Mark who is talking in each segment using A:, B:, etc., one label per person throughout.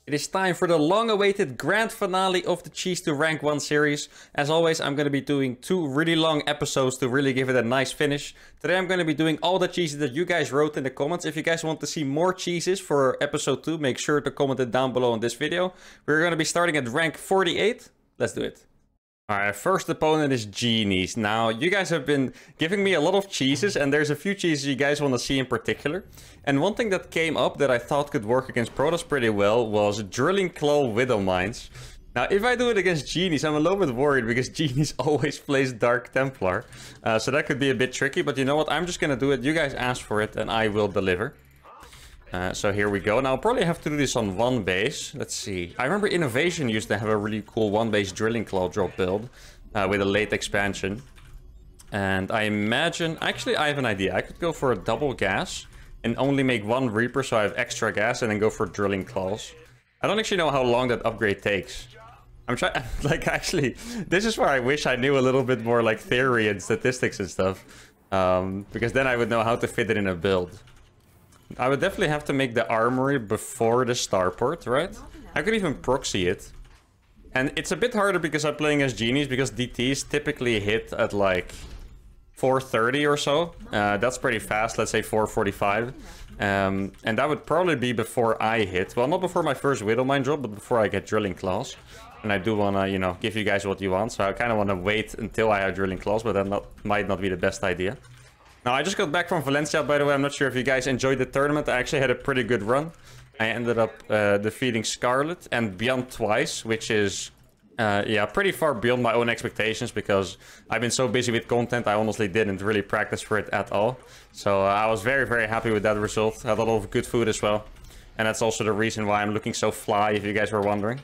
A: It is time for the long-awaited grand finale of the Cheese to Rank 1 series. As always, I'm going to be doing 2 really long episodes to really give it a nice finish. Today I'm going to be doing all the cheeses that you guys wrote in the comments. If you guys want to see more cheeses for episode 2, make sure to comment it down below in this video. We're going to be starting at rank 48. Let's do it. Alright, first opponent is Genies. Now, you guys have been giving me a lot of cheeses, and there's a few cheeses you guys want to see in particular. And one thing that came up that I thought could work against Protoss pretty well was Drilling Claw Widow Mines. Now, if I do it against Genies, I'm a little bit worried because Genies always plays Dark Templar. So that could be a bit tricky, but you know what? I'm just going to do it. You guys asked for it, and I will deliver. So here we go. Now, I'll probably have to do this on one base. Let's see. I remember Innovation used to have a really cool one-base Drilling Claw drop build with a late expansion. And I imagine... Actually, I have an idea. I could go for a double gas and only make one Reaper so I have extra gas and then go for Drilling Claws. I don't actually know how long that upgrade takes. I'm trying... Like, actually, this is where I wish I knew a little bit more, like, theory and statistics and stuff. Because then I would know how to fit it in a build. I would definitely have to make the armory before the starport, right? I could even proxy it. And it's a bit harder because I'm playing as Genies, because DTs typically hit at like 4:30 or so. That's pretty fast, let's say 4:45. And that would probably be before I hit. Well, not before my first Widow Mine drop, but before I get Drilling Claws. And I do want to, you know, give you guys what you want. So I kind of want to wait until I have Drilling Claws, but that might not be the best idea. Now, I just got back from Valencia, by the way. I'm not sure if you guys enjoyed the tournament. I actually had a pretty good run. I ended up defeating Scarlet and Beyond twice, which is, yeah, pretty far beyond my own expectations because I've been so busy with content, I honestly didn't really practice for it at all. So I was very, very happy with that result. Had a lot of good food as well. And that's also the reason why I'm looking so fly, if you guys were wondering.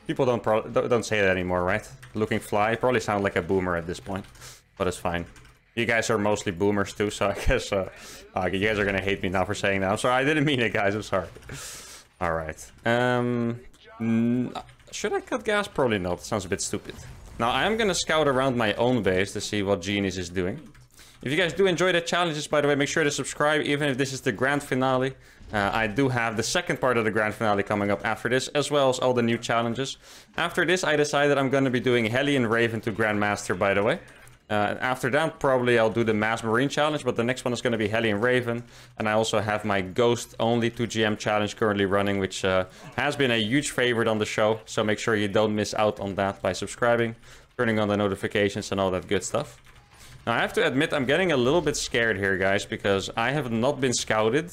A: People don't say that anymore, right? Looking fly. Probably sound like a boomer at this point, but it's fine. You guys are mostly boomers too, so I guess you guys are gonna hate me now for saying that. I'm sorry, I didn't mean it, guys. I'm sorry. All right. Should I cut gas? Probably not. Sounds a bit stupid. Now, I am gonna scout around my own base to see what Genies is doing. If you guys do enjoy the challenges, by the way, make sure to subscribe, even if this is the grand finale. I do have the second part of the grand finale coming up after this, as well as all the new challenges. After this, I decided I'm going to be doing Heli and Raven to Grandmaster, by the way. After that, probably I'll do the Mass Marine challenge, but the next one is going to be Heli and Raven. And I also have my Ghost only 2GM challenge currently running, which has been a huge favorite on the show. So make sure you don't miss out on that by subscribing, turning on the notifications and all that good stuff. Now, I have to admit, I'm getting a little bit scared here, guys, because I have not been scouted.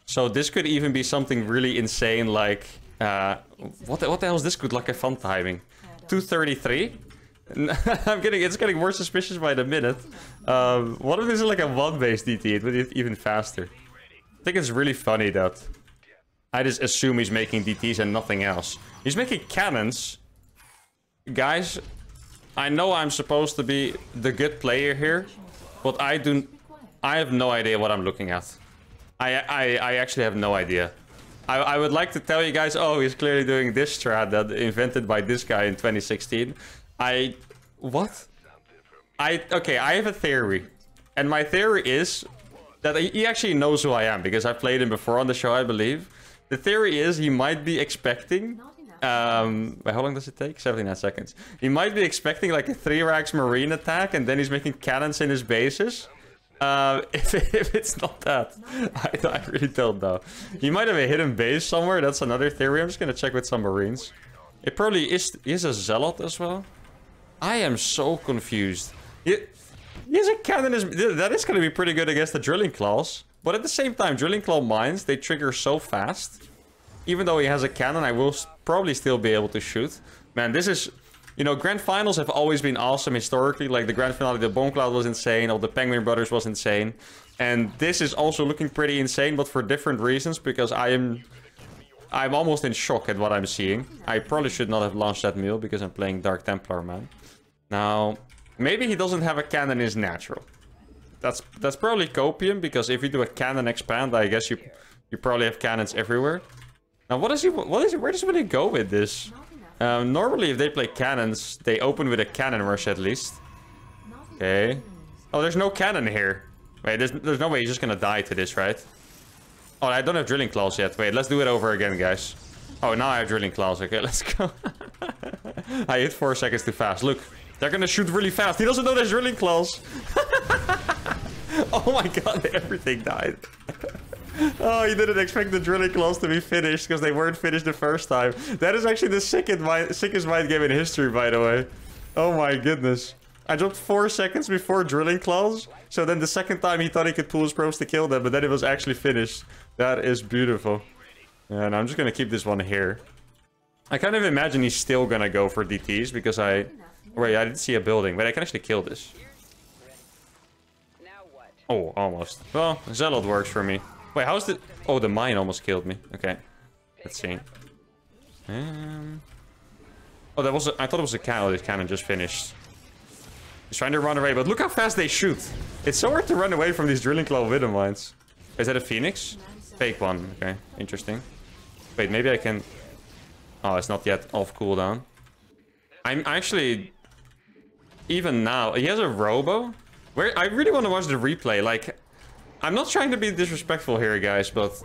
A: So this could even be something really insane, like... what the hell is this good luck and fun timing? 233? It's getting more suspicious by the minute. What if this is like a one-base DT? It would be even faster. I think it's really funny that I just assume he's making DTs and nothing else. He's making cannons. Guys, I know I'm supposed to be the good player here, but I have no idea what I'm looking at. I actually have no idea. I would like to tell you guys, oh, he's clearly doing this strat that invented by this guy in 2016. What? Okay, I have a theory. And my theory is that he actually knows who I am, because I played him before on the show, I believe. The theory is he might be expecting... wait, how long does it take? 79 seconds. He might be expecting like a 3-racks Marine attack, and then he's making cannons in his bases. If it's not that, I really don't know. He might have a hidden base somewhere, that's another theory. I'm just gonna check with some Marines. It probably is a Zealot as well. I am so confused. He has a cannon. That is going to be pretty good against the Drilling Claws. But at the same time, Drilling Claw mines, they trigger so fast. Even though he has a cannon, I will probably still be able to shoot. Man, this is... You know, Grand Finals have always been awesome historically. Like the Grand Finale, the Bomb Cloud was insane. All the Penguin Brothers was insane. And this is also looking pretty insane, but for different reasons. Because I'm almost in shock at what I'm seeing. I probably should not have launched that meal because I'm playing Dark Templar, man. Now, maybe he doesn't have a cannon in his natural. That's probably copium, because if you do a cannon expand, I guess you probably have cannons everywhere. Now, where does he go with this? Normally, if they play cannons, they open with a cannon rush at least. Okay. Oh, there's no cannon here. Wait, there's no way he's just gonna die to this, right? Oh, I don't have Drilling Claws yet. Wait, let's do it over again, guys. Oh, now I have drilling claws. Okay, let's go. I hit 4 seconds too fast. Look, they're gonna shoot really fast. He doesn't know there's drilling claws. Oh my god, everything died. Oh, he didn't expect the drilling claws to be finished because they weren't finished the first time. That is actually the sickest mind game in history, by the way. Oh my goodness. I dropped 4 seconds before drilling claws. So then the second time he thought he could pull his probes to kill them, but then it was actually finished. That is beautiful. And I'm just gonna keep this one here. I kind of imagine he's still gonna go for DTs because wait, I didn't see a building, but I can actually kill this. Oh, almost. Well, Zealot works for me. Wait, how's the... Oh, the mine almost killed me. Okay. Let's see. Oh, that was I thought it was a cow. This cannon just finished. He's trying to run away, but look how fast they shoot. It's so hard to run away from these drilling claw widow mines. Is that a phoenix? Fake one. Okay, interesting. Wait, maybe I can... Oh, it's not yet off cooldown. I'm actually... Even now... He has a robo? Where I really want to watch the replay. Like, I'm not trying to be disrespectful here, guys, but...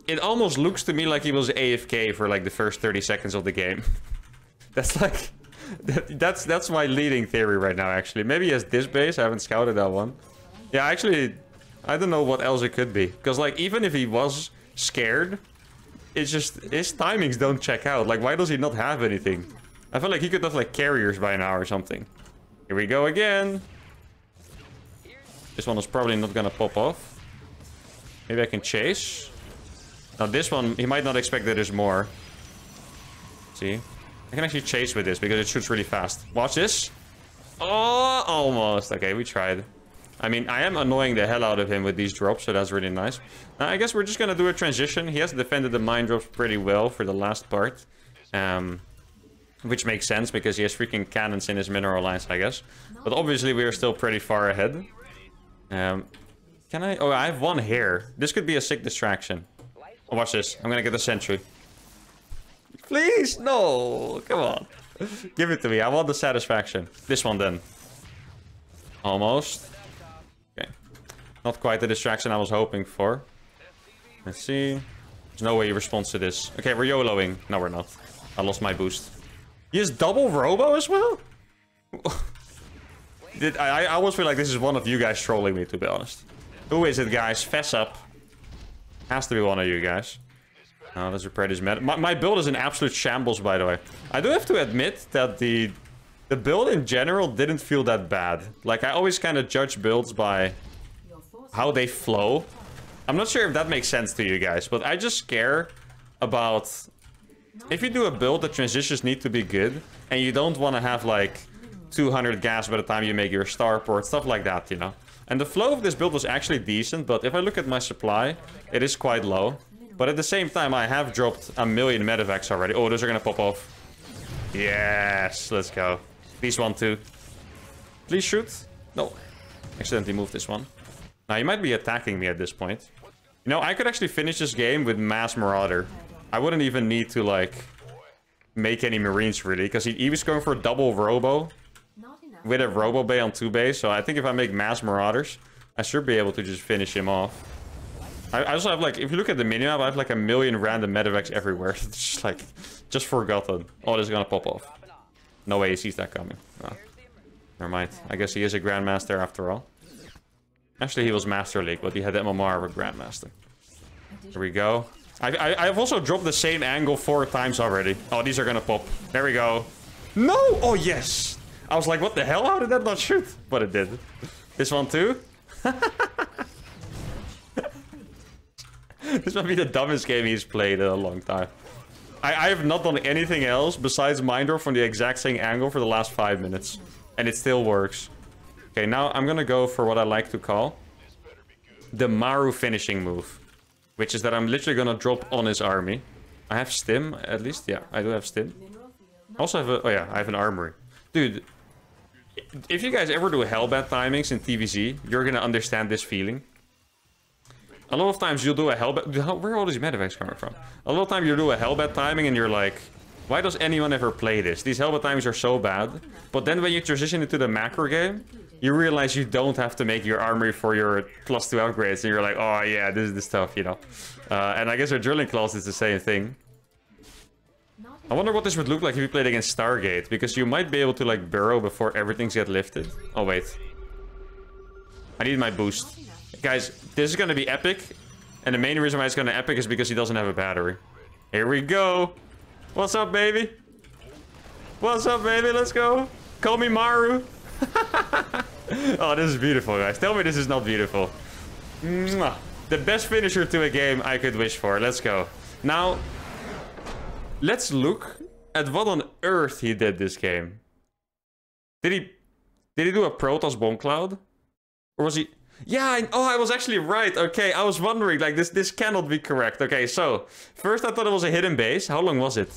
A: It almost looks to me like he was AFK for like the first 30 seconds of the game. That's like... That's my leading theory right now, actually. Maybe he has this base. I haven't scouted that one. Yeah, actually... I don't know what else it could be. Because, like, even if he was scared... It's just, his timings don't check out. Like, why does he not have anything? I feel like he could have, like, carriers by now or something. Here we go again. This one is probably not gonna pop off. Maybe I can chase. Now, this one, he might not expect that there's more. See? I can actually chase with this because it shoots really fast. Watch this. Oh, almost. Okay, we tried. I mean, I am annoying the hell out of him with these drops, so that's really nice. Now, I guess we're just gonna do a transition. He has defended the mine drops pretty well for the last part. Which makes sense, because he has freaking cannons in his mineral lines, I guess. But obviously, we are still pretty far ahead. Can I... Oh, I have one here. This could be a sick distraction. Oh, watch this. I'm gonna get a sentry. Please! No! Come on. Give it to me. I want the satisfaction. This one, then. Almost. Okay. Not quite the distraction I was hoping for. Let's see. There's no way he responds to this. Okay, we're YOLOing. No, we're not. I lost my boost. He has double robo as well? I almost feel like this is one of you guys trolling me, to be honest. Who is it, guys? Fess up. Has to be one of you guys. Now, let's repair this meta. My build is an absolute shambles, by the way. I do have to admit that the build in general didn't feel that bad. Like, I always kind of judge builds by how they flow. I'm not sure if that makes sense to you guys, but I just care about... If you do a build, the transitions need to be good, and you don't want to have, like, 200 gas by the time you make your starport, stuff like that, you know? And the flow of this build was actually decent, but if I look at my supply, it is quite low. But at the same time, I have dropped 1 million medevacs already. Oh, those are gonna pop off. Yes, let's go. Please, 1, 2. Please shoot. No. Accidentally moved this one. Now, he might be attacking me at this point. You know, I could actually finish this game with Mass Marauder. I wouldn't even need to, like, make any Marines, really. Because he was going for a double Robo. With a Robo Bay on 2 bays. So I think if I make Mass Marauders, I should be able to just finish him off. I also have, like, if you look at the minimap, I have, like, 1 million random medevacs everywhere. It's just, like, just forgotten. Oh, this is gonna pop off. No way he sees that coming. Oh. Never mind. I guess he is a Grandmaster after all. Actually, he was Master League, but he had MMR of a Grandmaster. Here we go. I've also dropped the same angle 4 times already. Oh, these are gonna pop. There we go. No! Oh, yes! I was like, what the hell? How did that not shoot? But it did. This one too? This might be the dumbest game he's played in a long time. I have not done anything else besides Mindorf from the exact same angle for the last 5 minutes. And it still works. Okay, now I'm gonna go for what I like to call the Maru finishing move. Which is that I'm literally gonna drop on his army. I have stim, at least. Yeah, I do have stim. I also have a... Oh yeah, I have an armory. Dude, if you guys ever do hellbat timings in TVZ, you're gonna understand this feeling. A lot of times you'll do a hellbat... Where are all these medevacs coming from? A lot of times you'll do a hellbat timing and you're like... Why does anyone ever play this? These hellbat timings are so bad. But then when you transition into the macro game, you realize you don't have to make your armory for your +2 upgrades. And you're like, oh yeah, this is the stuff, you know. And I guess our drilling class is the same thing. I wonder what this would look like if you played against Stargate, because you might be able to like burrow before everything's get lifted. Oh wait. I need my boost. Guys, this is gonna be epic. And the main reason why it's gonna be epic is because he doesn't have a battery. Here we go. What's up, baby? What's up, baby? Let's go. Call me Maru. Oh, this is beautiful, guys. Tell me this is not beautiful. Mwah. The best finisher to a game I could wish for. Let's go. Now, let's look at what on earth he did this game. Did he do a Protoss bomb cloud? Or was he... Yeah, I was actually right. Okay, I was wondering, like, this cannot be correct. Okay, so, first I thought it was a hidden base. How long was it?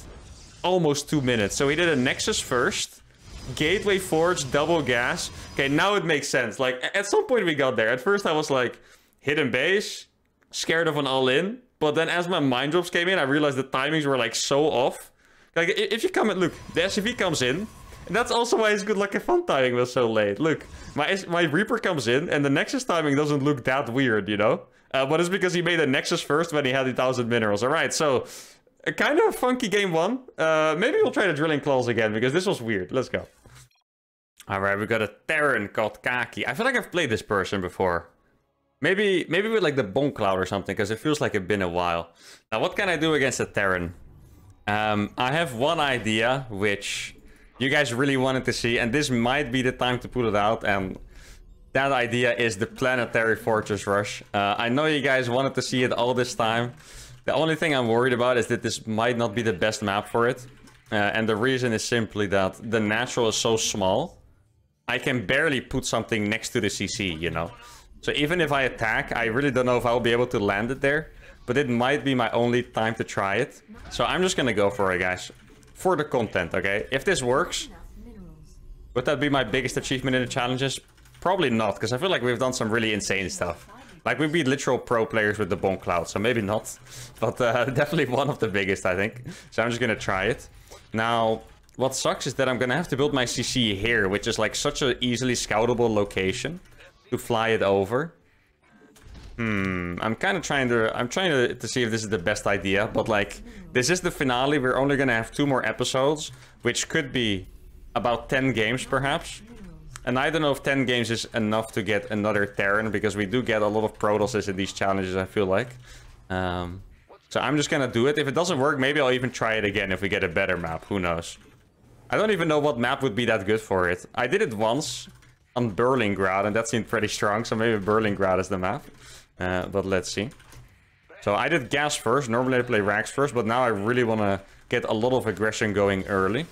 A: Almost 2 minutes. So he did a Nexus first. Gateway Forge, double gas. Okay, now it makes sense. Like, at some point we got there. At first I was like, hidden base, scared of an all-in. But then as my mind drops came in, I realized the timings were like so off. Like, if you come and look, the SCV comes in. And that's also why his good luck and fun timing was so late. Look, my Reaper comes in and the Nexus timing doesn't look that weird, you know? But it's because he made a Nexus first when he had 1,000 minerals. Alright, so... a kind of funky game one. Maybe we'll try the drilling claws again, because this was weird. Let's go. Alright, we got a Terran called Kaki. I feel like I've played this person before. Maybe with like the Bomb Cloud or something, because it feels like it's been a while. Now, what can I do against a Terran? I have one idea, which you guys really wanted to see, and this might be the time to put it out, and that idea is the Planetary Fortress Rush. I know you guys wanted to see it all this time. The only thing I'm worried about is that this might not be the best map for it. And the reason is simply that the natural is so small. I can barely put something next to the CC, you know. So even if I attack, I really don't know if I'll be able to land it there. But it might be my only time to try it. So I'm just gonna go for it, guys. For the content, okay? If this works, would that be my biggest achievement in the challenges? Probably not, because I feel like we've done some really insane stuff. Like, we beat literal pro players with the Bomb Cloud, so maybe not. But definitely one of the biggest, I think. So I'm just gonna try it. Now, what sucks is that I'm gonna have to build my CC here, which is like such an easily scoutable location to fly it over. I'm kind of trying to see if this is the best idea, but like, this is the finale. We're only gonna have 2 more episodes, which could be about 10 games, perhaps. And I don't know if 10 games is enough to get another Terran, because we do get a lot of Protosses in these challenges, I feel like. So I'm just gonna do it. If it doesn't work, maybe I'll even try it again if we get a better map. Who knows? I don't even know what map would be that good for it. I did it once on Berlingrad, and that seemed pretty strong, so maybe Berlingrad is the map. But let's see. So I did gas first. Normally I play Rags first, but now I really want to get a lot of aggression going early.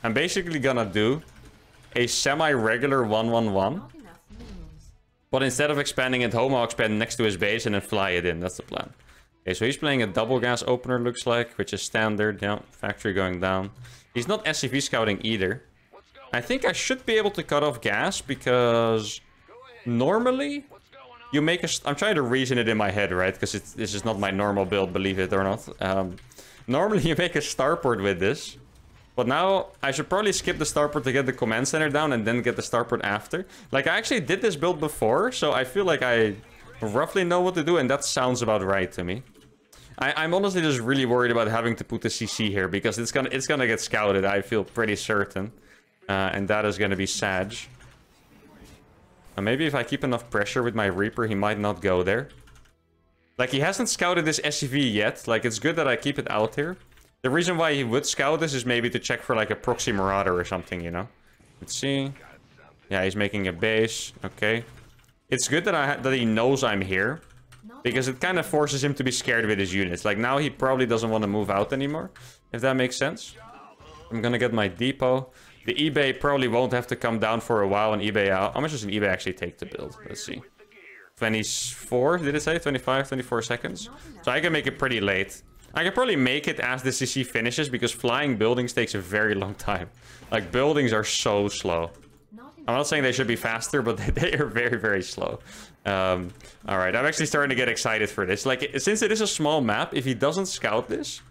A: I'm basically gonna do a semi-regular 1-1-1. But instead of expanding it home, I'll expand next to his base and then fly it in. That's the plan. Okay, so he's playing a double gas opener, looks like, which is standard. Yeah, factory going down. He's not SCV scouting either. I think I should be able to cut off gas, because normally you make a... I'm trying to reason it in my head, right? Because this is not my normal build, believe it or not. Normally you make a starport with this. But now, I should probably skip the starport to get the command center down and then get the starport after. Like, I actually did this build before, so I feel like I roughly know what to do, and that sounds about right to me. I'm honestly just really worried about having to put the CC here, because it's gonna get scouted, I feel pretty certain. And that is gonna be Sag. And maybe if I keep enough pressure with my Reaper, he might not go there. Like, he hasn't scouted this SCV yet. Like, it's good that I keep it out here. The reason why he would scout this is maybe to check for like a proxy marauder or something, you know? Let's see. Yeah, he's making a base. Okay. It's good that he knows I'm here, because it kind of forces him to be scared with his units. Like, now he probably doesn't want to move out anymore, if that makes sense. I'm gonna get my depot. The eBay probably won't have to come down for a while on eBay out. How much does an eBay actually take to build? Let's see. 24, did it say? 25, 24 seconds? So I can make it pretty late. I can probably make it as the CC finishes, because flying buildings takes a very long time. Like, buildings are so slow. I'm not saying they should be faster, but they are very, very slow. Alright, I'm actually starting to get excited for this. Like, since it is a small map, if he doesn't scout this,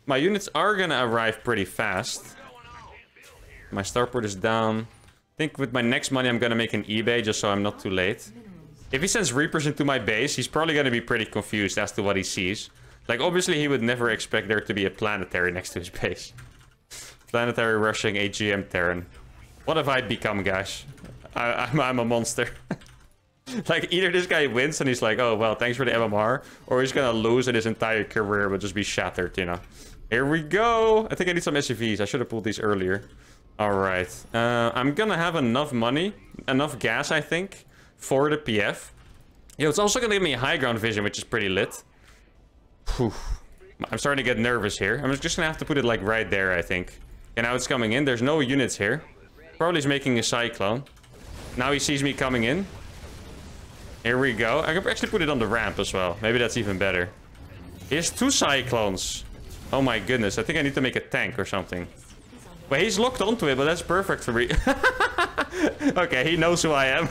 A: my units are gonna arrive pretty fast. My starport is down. I think with my next money, I'm gonna make an eBay, just so I'm not too late. If he sends Reapers into my base, he's probably gonna be pretty confused as to what he sees. Like, obviously, he would never expect there to be a Planetary next to his base. Planetary rushing a GM Terran. What have I become, guys? I'm a monster. Like, either this guy wins and he's like, oh, well, thanks for the MMR. Or he's gonna lose and his entire career will just be shattered, you know. Here we go. I think I need some SCVs. I should have pulled these earlier. Alright. I'm gonna have enough money. Enough gas, I think. For the PF. Yo, it's also gonna give me a high ground vision, which is pretty lit. Whew. I'm starting to get nervous here. I'm just gonna have to put it, like, right there, I think. And now it's coming in. There's no units here. Probably he's making a cyclone. Now he sees me coming in. Here we go. I can actually put it on the ramp as well. Maybe that's even better. He has 2 cyclones. Oh my goodness. I think I need to make a tank or something. Well, he's locked onto it, but that's perfect for me. Okay, he knows who I am.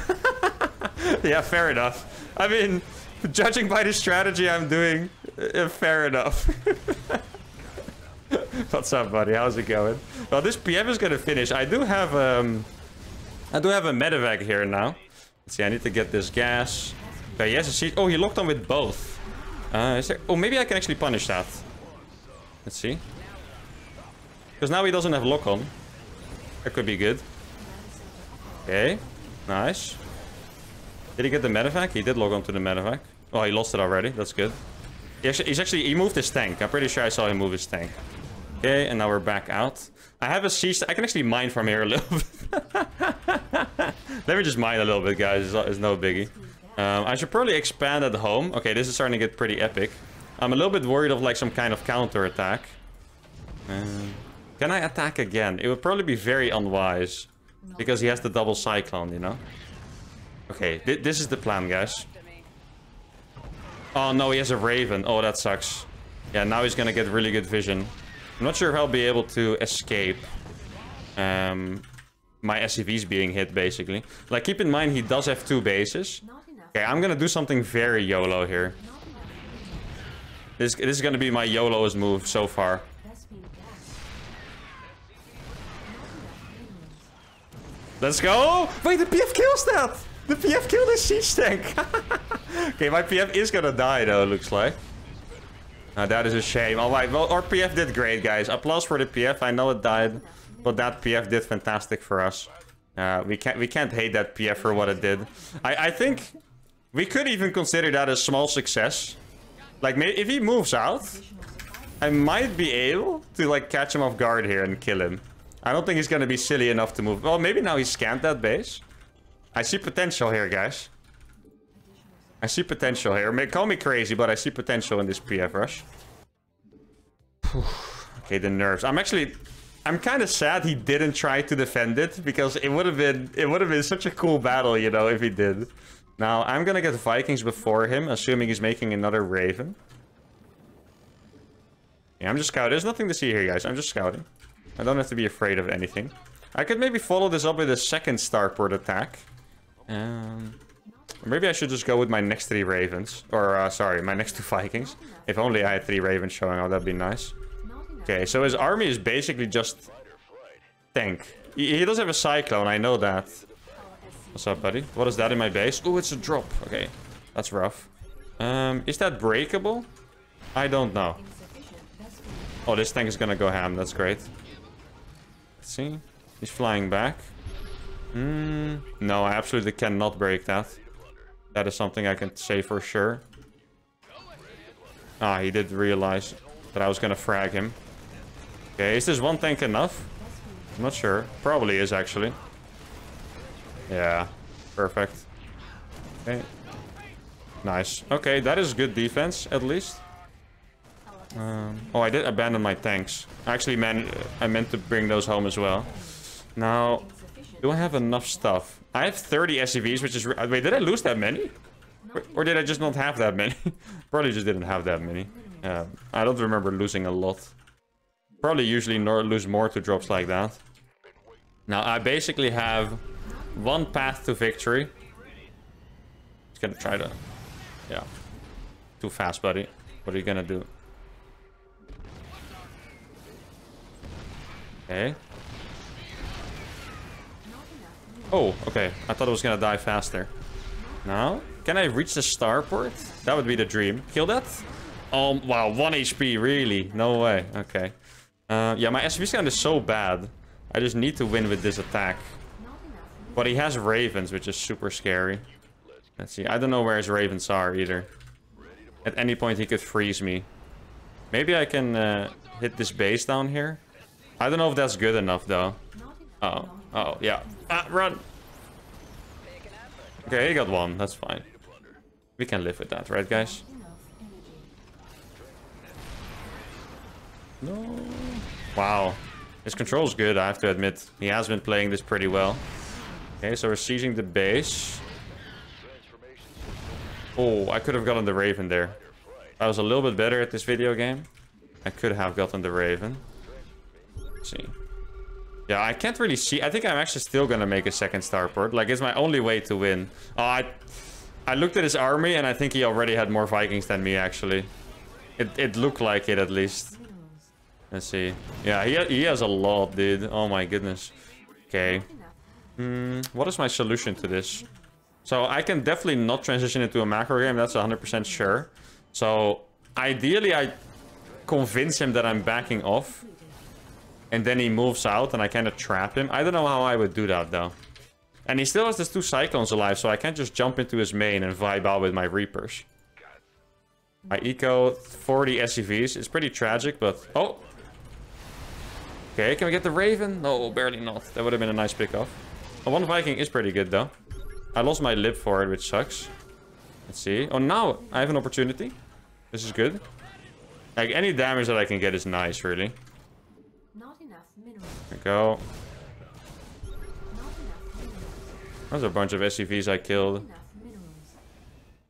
A: Yeah, fair enough. I mean, judging by the strategy I'm doing, fair enough. What's up, buddy? How's it going? Well, this PM is gonna finish. I do have a medevac here now. Let's see, I need to get this gas. Okay, yes, I see. Oh, he locked on with both. Is there... Oh, maybe I can actually punish that. Let's see. Because now he doesn't have lock on. That could be good. Okay, nice. Did he get the medevac? He did log on to the medevac. Oh, he lost it already. That's good. He moved his tank. I'm pretty sure I saw him move his tank. Okay, and now we're back out. I have a siege. I can actually mine from here a little bit. Let me just mine a little bit, guys. It's no biggie. I should probably expand at home. Okay, this is starting to get pretty epic. I'm a little bit worried of like some kind of counter attack. Can I attack again? It would probably be very unwise. Because he has the double cyclone, you know? Okay, this is the plan, guys. Oh no, he has a Raven. Oh, that sucks. Yeah, now he's gonna get really good vision. I'm not sure if I'll be able to escape my SCVs being hit, basically. Like, keep in mind, he does have 2 bases. Okay, I'm gonna do something very YOLO here. This is gonna be my YOLOest move so far. Let's go! Wait, the PF kills that! The PF killed his siege tank! Okay, my PF is gonna die, though, it looks like. That is a shame. Alright, well, our PF did great, guys. Applause for the PF. I know it died, but that PF did fantastic for us. We can't hate that PF for what it did. I think we could even consider that a small success. Like, if he moves out, I might be able to, like, catch him off guard here and kill him. I don't think he's gonna be silly enough to move. Well, maybe now he scanned that base. I see potential here, guys. I see potential here. Call me crazy, but I see potential in this PF rush. Okay, the nerves. I'm kind of sad he didn't try to defend it, because it would have been such a cool battle, you know, if he did. Now, I'm gonna get Vikings before him, assuming he's making another Raven. Yeah, I'm just scouting. There's nothing to see here, guys. I'm just scouting. I don't have to be afraid of anything. I could maybe follow this up with a second starport attack. Maybe I should just go with my next 3 Ravens. Or, sorry, my next 2 Vikings. If only I had 3 Ravens showing up, that'd be nice. Okay, so his army is basically just tank. He does have a Cyclone, I know that. What's up, buddy? What is that in my base? Oh, it's a drop. Okay, that's rough. Is that breakable? I don't know. Oh, this tank is gonna go ham. That's great. Let's see. He's flying back. No, I absolutely cannot break that. That is something I can say for sure. Ah, he did realize that I was gonna frag him. Okay, is this one tank enough? I'm not sure. Probably is, actually. Yeah, perfect. Okay. Nice. Okay, that is good defense, at least. Oh, I did abandon my tanks. Actually, man, I meant to bring those home as well. Now, do I have enough stuff? I have 30 SCVs, which is... Wait, did I lose that many? Or did I just not have that many? Probably just didn't have that many. I don't remember losing a lot. Probably usually lose more to drops like that. Now, I basically have 1 path to victory. Just gonna try to... Yeah. Too fast, buddy. What are you gonna do? Okay. Oh, okay. I thought it was gonna die faster. Now, can I reach the starport? That would be the dream. Kill that? Oh, wow, 1 HP, really? No way. Okay. Yeah, my SCV scan is so bad. I just need to win with this attack. But he has ravens, which is super scary. Let's see. I don't know where his ravens are either. At any point, he could freeze me. Maybe I can hit this base down here. I don't know if that's good enough, though. Oh. Oh, yeah. Ah, run! Okay, he got one. That's fine. We can live with that, right, guys? No. Wow. His control's good, I have to admit. He has been playing this pretty well. Okay, so we're sieging the base. Oh, I could have gotten the Raven there. I was a little bit better at this video game. I could have gotten the Raven. Let's see. Yeah, I can't really see. I think I'm actually still gonna make a second starport. Like, it's my only way to win. Oh, I looked at his army and I think he already had more Vikings than me, actually. It looked like it, at least. Let's see. Yeah, he has a lot, dude. Oh my goodness. Okay. What is my solution to this? So I can definitely not transition into a macro game. That's 100% sure. So ideally, I convince him that I'm backing off. And then he moves out and I kind of trap him. I don't know how I would do that, though. And he still has these 2 Cyclones alive, so I can't just jump into his main and vibe out with my Reapers. I eco 40 SCVs. It's pretty tragic, but... Oh! Okay, can we get the Raven? No, barely not. That would have been a nice pickoff. Oh, 1 Viking is pretty good, though. I lost my lib for it, which sucks. Let's see. Oh, now I have an opportunity. This is good. Like, any damage that I can get is nice, really.
B: Not enough minerals.
A: There we go. There's a bunch of SCVs I killed.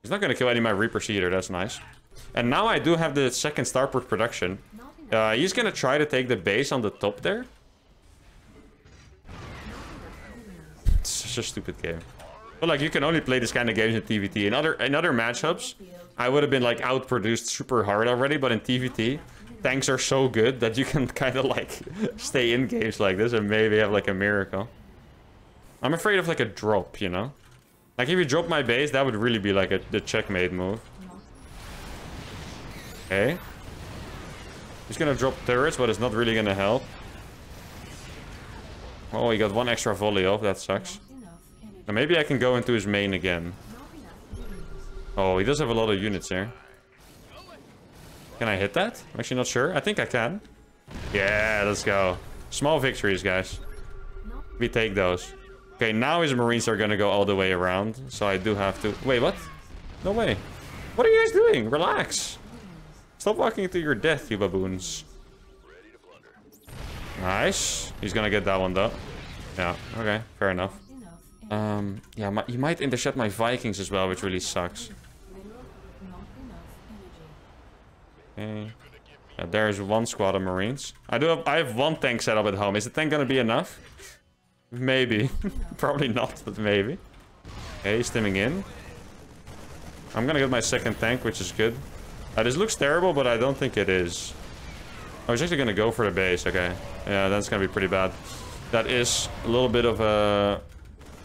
A: He's not going to kill any of my Reapers either. That's nice. And now I do have the second starport production. He's going to try to take the base on the top there. It's such a stupid game. But like, you can only play this kind of games in TVT. In other matchups, I would have been like outproduced super hard already. But in TVT, tanks are so good that you can kind of like stay in games like this and maybe have like a miracle. I'm afraid of like a drop, you know? Like, if you drop my base, that would really be like the checkmate move. Okay. He's gonna drop turrets, but it's not really gonna help. Oh, he got 1 extra volley off. That sucks. Now maybe I can go into his main again. Oh, he does have a lot of units here. Can I hit that? I'm actually not sure. I think I can. Yeah, let's go. Small victories, guys. We take those. Okay, now his Marines are gonna go all the way around. So I do have to... Wait, what? No way. What are you guys doing? Relax. Stop walking into your death, you baboons. Nice. He's gonna get that one, though. Yeah, okay. Fair enough. Yeah, he might intercept my Vikings as well, which really sucks. Okay. Yeah, there's 1 squad of Marines. I have 1 tank set up at home. Is the tank gonna be enough? Maybe. Probably not, but maybe. Okay, he's stimming in. I'm gonna get my second tank, which is good. This looks terrible, but I don't think it is. I was actually gonna go for the base. Okay. Yeah, that's gonna be pretty bad. That is a little bit of a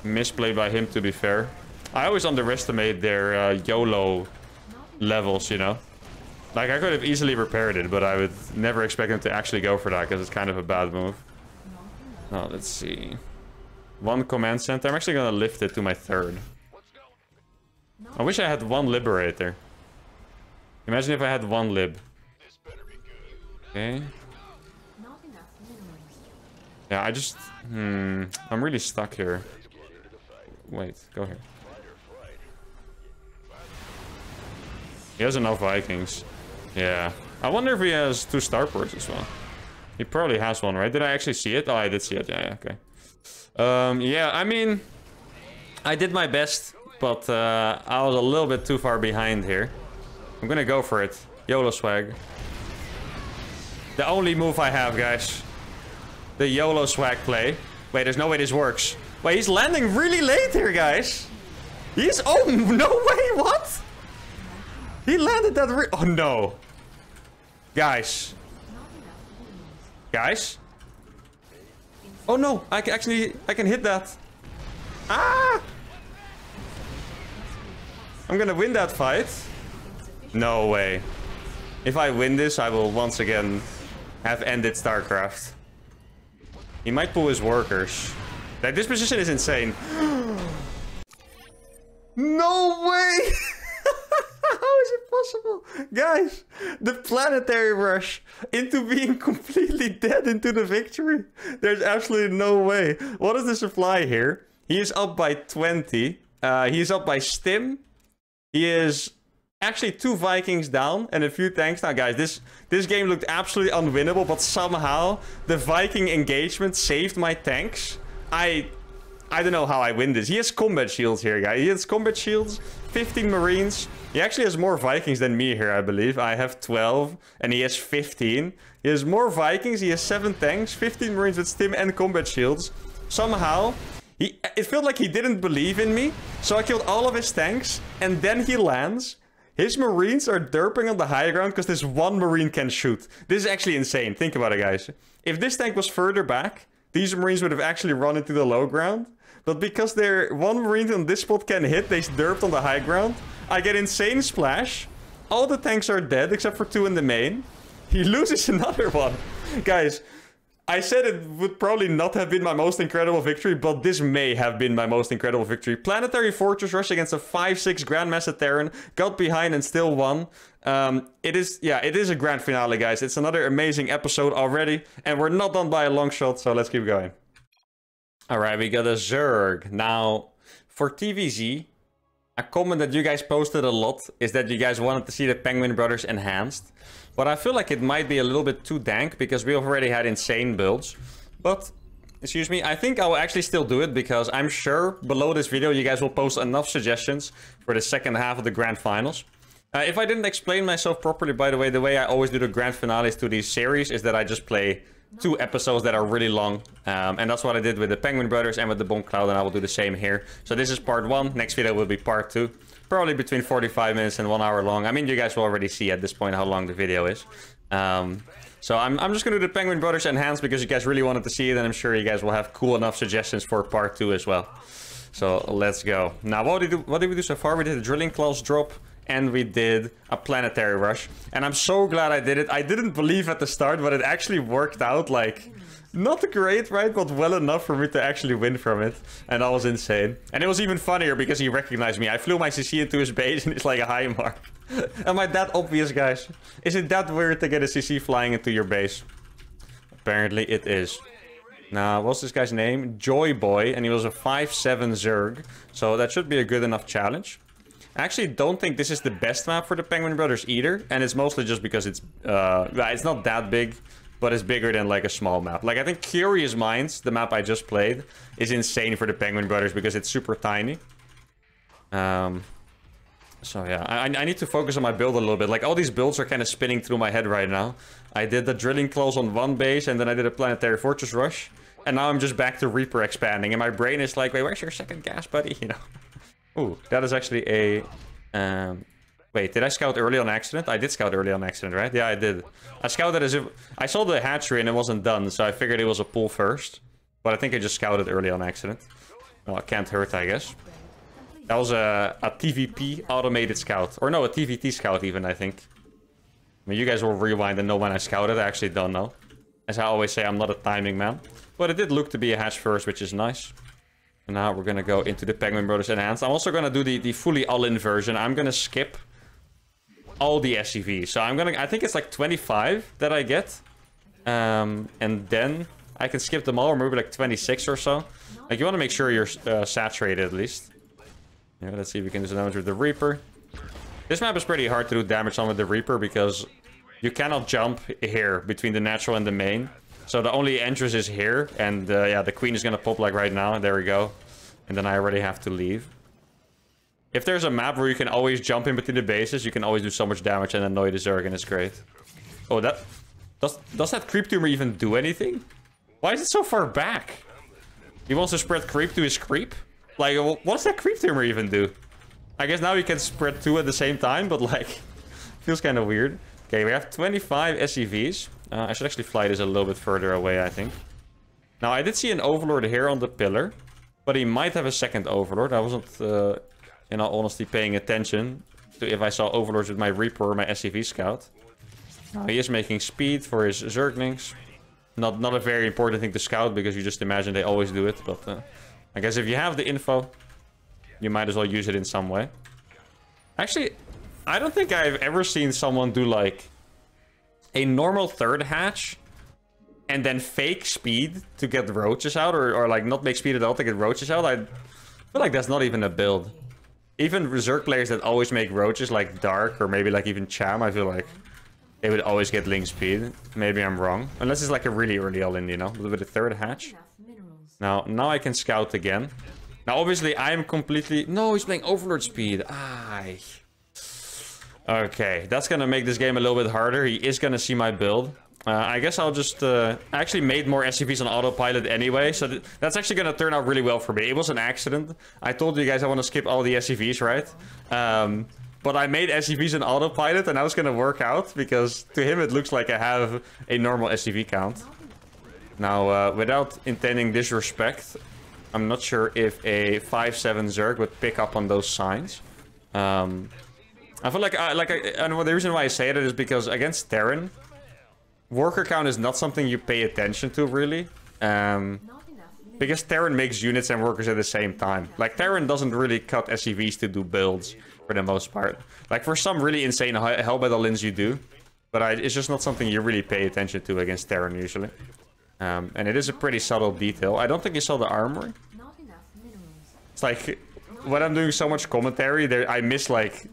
A: misplay by him, to be fair. I always underestimate their YOLO levels, you know? Like, I could have easily repaired it, but I would never expect him to actually go for that, because it's kind of a bad move. Oh, let's see. 1 command center. I'm actually gonna lift it to my 3rd. I wish I had 1 liberator. Imagine if I had 1 lib. Okay. Yeah, I just... I'm really stuck here. Wait, go here. He has enough Vikings. Yeah. I wonder if he has 2 starports as well. He probably has 1, right? Did I actually see it? Oh, I did see it. Yeah, okay. Yeah, I mean... I did my best, but I was a little bit too far behind here. I'm gonna go for it. YOLO swag. The only move I have, guys. The YOLO swag play. Wait, there's no way this works. Wait, he's landing really late here, guys. He's... Oh, no way, what? He landed that... Oh, no. Guys. Guys? Oh, no. I can hit that. Ah! I'm gonna win that fight. No way. If I win this, I will once again have ended StarCraft. He might pull his workers. Like, this position is insane. No way! How is it possible? Guys, the planetary rush into being completely dead into the victory. There's absolutely no way. What is the supply here? He is up by 20. He's up by Stim. He is actually 2 Vikings down and a few tanks. Now, guys, this game looked absolutely unwinnable, but somehow the Viking engagement saved my tanks. I don't know how I win this. He has combat shields here, guys. He has combat shields, 15 Marines. He actually has more Vikings than me here, I believe. I have 12, and he has 15. He has more Vikings. He has 7 tanks, 15 Marines with stim and combat shields. Somehow, it felt like he didn't believe in me. So I killed all of his tanks, and then he lands. His Marines are derping on the high ground because this one Marine can shoot. This is actually insane. Think about it, guys. If this tank was further back, these Marines would have actually run into the low ground. But because they're one Marine on this spot can hit, they derped on the high ground. I get insane splash. All the tanks are dead except for 2 in the main. He loses another one. Guys, I said it would probably not have been my most incredible victory, but this may have been my most incredible victory. Planetary Fortress Rush against a 5-6 Grandmaster Terran. Got behind and still won. It is a grand finale, guys. It's another amazing episode already. And we're not done by a long shot, so let's keep going. Alright, we got a Zerg. Now, for TVZ, a comment that you guys posted a lot is that you guys wanted to see the Penguin Brothers enhanced. But I feel like it might be a little bit too dank because we already had insane builds. But, excuse me, I think I will actually still do it because I'm sure below this video you guys will post enough suggestions for the second half of the Grand Finals. If I didn't explain myself properly, by the way I always do the Grand Finales to these series is that I just play 2 episodes that are really long. And that's what I did with the Penguin Brothers and with the Bomb Cloud, and I will do the same here. So this is part 1. Next video will be part 2. Probably between 45 minutes and 1 hour long. I mean, you guys will already see at this point how long the video is. So I'm just going to do the Penguin Brothers enhanced because you guys really wanted to see it. And I'm sure you guys will have cool enough suggestions for part 2 as well. So let's go. Now, what did we do so far? We did a Drilling Claws drop. And we did a Planetary Rush. And I'm so glad I did it. I didn't believe at the start, but it actually worked out, like, not great, right? But well enough for me to actually win from it. And that was insane. And it was even funnier because he recognized me. I flew my CC into his base and it's like a high mark. Am I that obvious, guys? Is it that weird to get a CC flying into your base? Apparently it is. Now, what's this guy's name? Joy Boy. And he was a 5-7 Zerg. So that should be a good enough challenge. I actually don't think this is the best map for the Penguin Brothers either. And it's mostly just because it's not that big, but it's bigger than like a small map. Like, I think Curious Minds, the map I just played, is insane for the Penguin Brothers because it's super tiny. So yeah, I need to focus on my build a little bit. Like, all these builds are kind of spinning through my head right now. I did the Drilling Claws on one base, and then I did a Planetary Fortress Rush. And now I'm just back to Reaper expanding. And my brain is like, wait, where's your second gas, buddy? You know? Ooh, that is actually a... wait, did I scout early on accident? I did scout early on accident, right? Yeah, I did. I scouted as if... I saw the hatchery and it wasn't done, so I figured it was a pull first. But I think I just scouted early on accident. Well, it can't hurt, I guess. That was a TVP automated scout. Or no, a TVT scout even, I think. I mean, you guys will rewind and know when I scouted. I actually don't know. As I always say, I'm not a timing man. But it did look to be a hatch first, which is nice. And now we're gonna go into the Penguin Brothers Enhanced. I'm also gonna do the fully all-in version. I'm gonna skip all the SCVs. So I think it's like 25 that I get. And then I can skip them all, or maybe like 26 or so. Like, you want to make sure you're saturated at least. Yeah, let's see if we can do some damage with the Reaper. This map is pretty hard to do damage on with the Reaper because you cannot jump here between the natural and the main. So the only entrance is here, and yeah, the queen is gonna pop like right now. There we go. And then I already have to leave. If there's a map where you can always jump in between the bases, you can always do so much damage and annoy the Zerg, and it's great. Oh, that... Does that creep tumor even do anything? Why is it so far back? He wants to spread creep to his creep? Like, what does that creep tumor even do? I guess now you can spread 2 at the same time, but like... feels kind of weird. Okay, we have 25 SCVs. I should actually fly this a little bit further away, I think. Now, I did see an Overlord here on the pillar. But he might have a second Overlord. I wasn't, in all honesty, paying attention to if I saw Overlords with my Reaper or my SCV Scout. Now he is making speed for his Zerglings. Not a very important thing to scout, because you just imagine they always do it. But I guess if you have the info, you might as well use it in some way. Actually, I don't think I've ever seen someone do like a normal third hatch and then fake speed to get roaches out, or like not make speed at all to get roaches out. I feel like that's not even a build. Even Zerg players that always make roaches, like Dark or maybe like even Cham, I feel like they would always get link speed. Maybe I'm wrong. Unless it's like a really early all-in, you know, with a third hatch. Now I can scout again. Now, obviously, I'm completely... No, he's playing Overlord speed. Aye. Okay, that's gonna make this game a little bit harder. He is gonna see my build. I guess I'll just... I actually made more SCVs on autopilot anyway, so that's actually gonna turn out really well for me. It was an accident. I told you guys I want to skip all the SCVs, right? But I made SCVs in autopilot, and that was gonna work out, because to him it looks like I have a normal SCV count. Now, without intending disrespect, I'm not sure if a 5-7 Zerg would pick up on those signs. I feel like, and the reason why I say that is because against Terran, worker count is not something you pay attention to, really. Because Terran makes units and workers at the same time. Like, Terran doesn't really cut SCVs to do builds, for the most part. Like, for some really insane Hellbed all-ins you do. But it's just not something you really pay attention to against Terran, usually. And it is a pretty subtle detail. I don't think you saw the armory. It's like, when I'm doing so much commentary, I miss like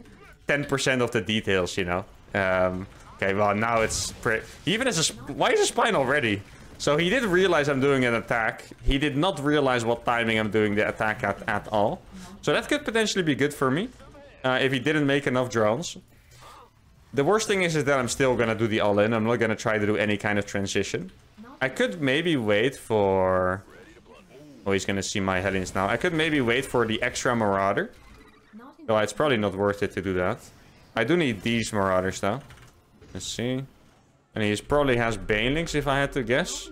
A: 10% of the details, you know. Okay, well, now it's pretty... He even has a... Why is a spine already? So he did realize I'm doing an attack. He did not realize what timing I'm doing the attack at all. So that could potentially be good for me. If he didn't make enough drones. The worst thing is that I'm still gonna do the all-in. I'm not gonna try to do any kind of transition. I could maybe wait for... Oh, he's gonna see my Hellions now. I could maybe wait for the extra Marauder. Though it's probably not worth it to do that. I do need these Marauders though. Let's see. And he probably has Banelings if I had to guess.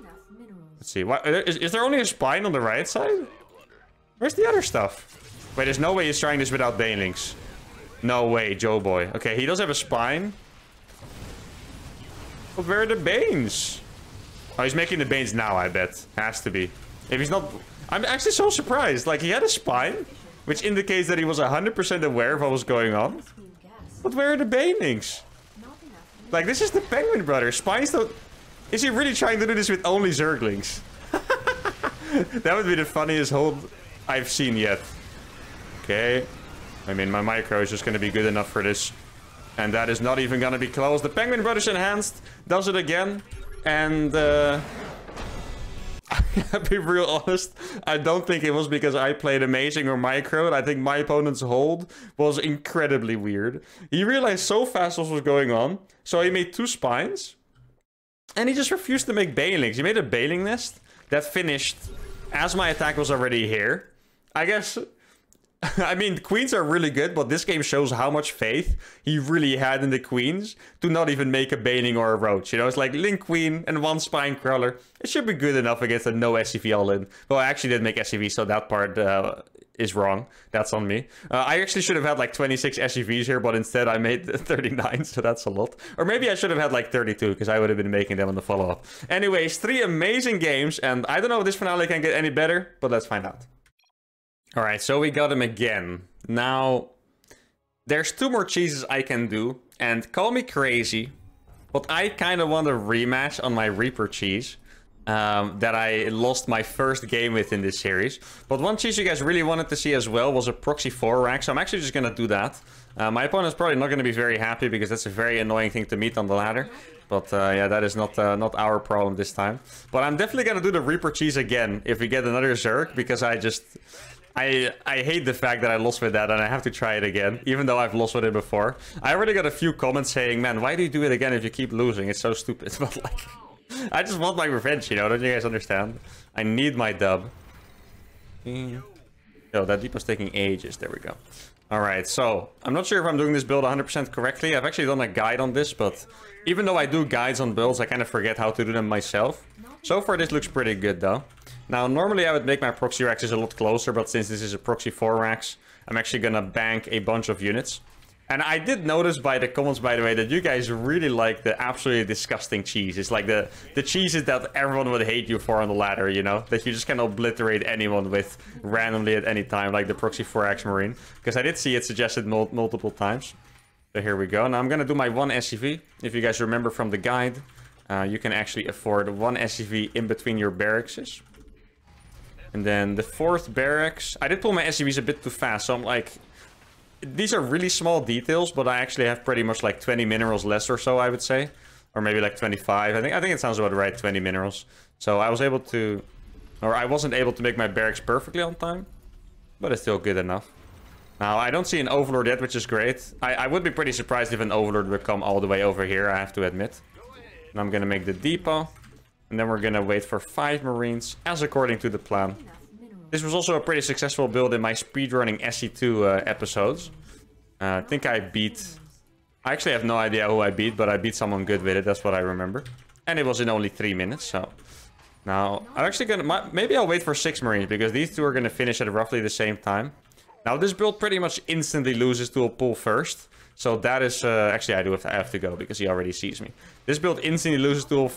A: Let's see. What, is there only a spine on the right side? Where's the other stuff? Wait, there's no way he's trying this without Banelings. No way, Joe boy. Okay, he does have a spine. But where are the Banes? Oh, he's making the Banes now, I bet. Has to be. If he's not... I'm actually so surprised. Like, he had a spine, which indicates that he was 100% aware of what was going on. But where are the Banelings? Like, this is the Penguin Brothers. Spines don't... Is he really trying to do this with only Zerglings? That would be the funniest hold I've seen yet. Okay. I mean, my micro is just going to be good enough for this. And that is not even going to be close. The Penguin Brothers Enhanced does it again. And, I'll be real honest. I don't think it was because I played amazing or microed. I think my opponent's hold was incredibly weird. He realized so fast what was going on. So he made 2 spines. And he just refused to make Banelings. He made a Baneling nest that finished as my attack was already here. I guess... I mean, queens are really good, but this game shows how much faith he really had in the queens to not even make a Baning or a Roach. You know, it's like Link Queen and 1 Spine Crawler. It should be good enough against a no SCV all-in. Well, I actually did make SCV, so that part is wrong. That's on me. I actually should have had like 26 SCVs here, but instead I made 39, so that's a lot. Or maybe I should have had like 32, because I would have been making them on the follow-up. Anyways, 3 amazing games, and I don't know if this finale can get any better, but let's find out. Alright, so we got him again. Now, there's 2 more cheeses I can do, and call me crazy, but I kind of want a rematch on my Reaper cheese that I lost my first game with in this series. But one cheese you guys really wanted to see as well was a proxy 4 rack, so I'm actually just going to do that. My opponent's probably not going to be very happy because that's a very annoying thing to meet on the ladder. But yeah, that is not our problem this time. But I'm definitely going to do the Reaper cheese again if we get another Zerg, because I hate the fact that I lost with that and I have to try it again, even though I've lost with it before. I already got a few comments saying, man, why do you do it again if you keep losing? It's so stupid. But like, I just want my revenge, you know? Don't you guys understand? I need my dub. Oh, that deep was taking ages. There we go. Alright, so I'm not sure if I'm doing this build 100% correctly. I've actually done a guide on this, but even though I do guides on builds, I kind of forget how to do them myself. So far, this looks pretty good, though. Now, normally I would make my proxy racks a lot closer, but since this is a proxy 4 racks, I'm actually gonna bank a bunch of units. And I did notice by the comments, by the way, that you guys really like the absolutely disgusting cheese. It's like the cheeses that everyone would hate you for on the ladder, you know? That you just can obliterate anyone with randomly at any time, like the Proxy 4X Marine. Because I did see it suggested multiple times. So here we go. Now I'm going to do my 1 SCV. If you guys remember from the guide, you can actually afford 1 SCV in between your barracks. And then the 4th barracks. I did pull my SCVs a bit too fast, so I'm like... These are really small details, but I actually have pretty much like 20 minerals less or so, I would say. Or maybe like 25. I think it sounds about right, 20 minerals. So I was able to... Or I wasn't able to make my barracks perfectly on time. But it's still good enough. Now, I don't see an Overlord yet, which is great. I would be pretty surprised if an Overlord would come all the way over here, I have to admit. And I'm going to make the depot. And then we're going to wait for 5 Marines, as according to the plan. This was also a pretty successful build in my speedrunning SE2 episodes. I think I beat... I actually have no idea who I beat, but I beat someone good with it. That's what I remember. And it was in only 3 minutes, so... Now, I'm actually gonna... Maybe I'll wait for 6 Marines, because these two are gonna finish at roughly the same time. Now, this build pretty much instantly loses to a pull first. So that is... actually, I have to go, because he already sees me. This build instantly loses to a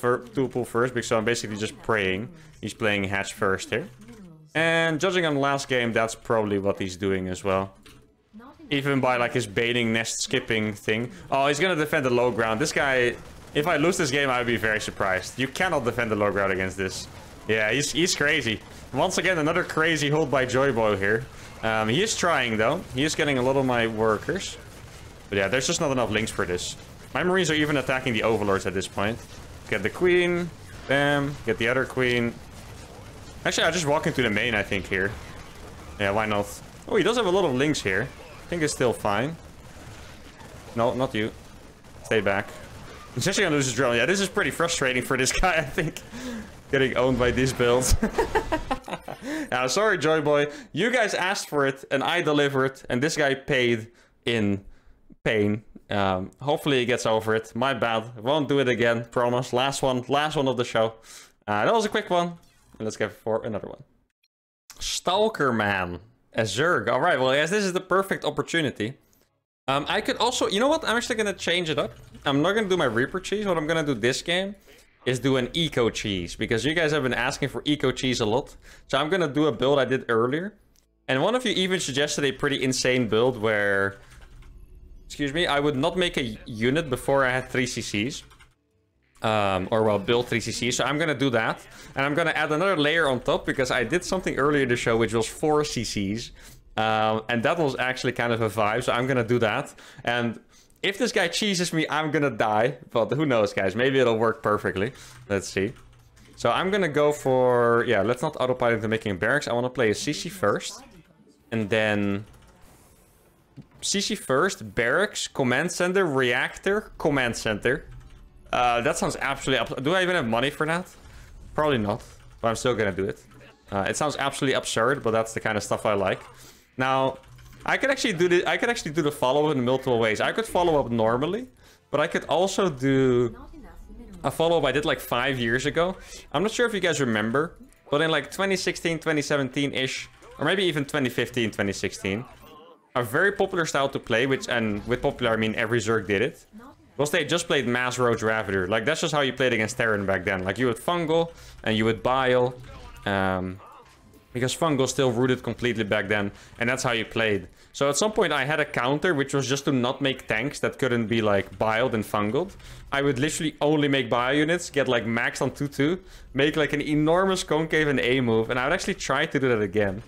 A: pull first, because I'm basically just praying. He's playing hatch first here. And judging on the last game, that's probably what he's doing as well. Even by like his baiting nest skipping thing. Oh, he's gonna defend the low ground. This guy, if I lose this game, I would be very surprised. You cannot defend the low ground against this. Yeah, he's crazy. Once again, another crazy hold by Joyboy here. He is trying though. He is getting a lot of my workers. But yeah, there's just not enough links for this. My Marines are even attacking the Overlords at this point. Get the Queen. Bam. Get the other Queen. Actually, I'll just walk into the main, I think, here. Yeah, why not? Oh, he does have a lot of links here. I think it's still fine. No, not you. Stay back. He's actually gonna lose his drone. Yeah, this is pretty frustrating for this guy, I think. Getting owned by these builds. Now, sorry, Joyboy. You guys asked for it, and I delivered. And this guy paid in pain. Hopefully he gets over it. My bad. Won't do it again. Promise. Last one of the show. That was a quick one. And let's go for another one. Stalker Man. A Zerg. Alright, well, yes, this is the perfect opportunity. I could also... You know what? I'm actually going to change it up. I'm not going to do my Reaper cheese. What I'm going to do this game is do an Eco cheese. Because you guys have been asking for Eco cheese a lot. So I'm going to do a build I did earlier. And one of you even suggested a pretty insane build where... Excuse me. I would not make a unit before I had 3 CCs. Or well, build 3 CCs. So I'm gonna do that. And I'm gonna add another layer on top because I did something earlier in the show which was 4 CCs. And that was actually kind of a vibe. So I'm gonna do that. And if this guy cheeses me, I'm gonna die. But who knows, guys? Maybe it'll work perfectly. Let's see. So I'm gonna go for... Yeah, let's not autopilot into making barracks. I want to play a CC first. And then... CC first, barracks, command center, reactor, command center. That sounds absolutely... Do I even have money for that? Probably not. But I'm still gonna do it. It sounds absolutely absurd, but that's the kind of stuff I like. Now, I could actually do the follow-up in multiple ways. I could follow up normally, but I could also do a follow-up I did like 5 years ago. I'm not sure if you guys remember, but in like 2016, 2017-ish, or maybe even 2015, 2016, a very popular style to play, and with popular I mean every Zerg did it, was they just played Mass Roach Ravager. Like, that's just how you played against Terran back then. Like, you would Fungal, and you would Bile, because Fungal still rooted completely back then, and that's how you played. So at some point I had a counter, which was just to not make tanks that couldn't be, like, Biled and Fungaled. I would literally only make Bile units, get, like, maxed on 2-2, make, like, an enormous concave and A move, and I would actually try to do that again.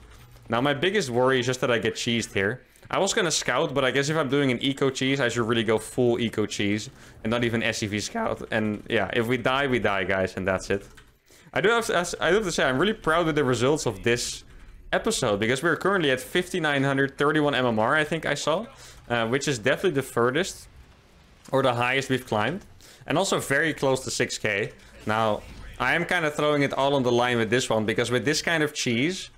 A: Now, my biggest worry is just that I get cheesed here. I was gonna scout, but I guess if I'm doing an eco cheese, I should really go full eco cheese and not even SCV scout. And yeah, if we die, guys, and that's it. I do have to say, I'm really proud of the results of this episode because we're currently at 5,931 MMR, I think I saw, which is definitely the furthest or the highest we've climbed, and also very close to 6K. Now, I am kind of throwing it all on the line with this one because with this kind of cheese,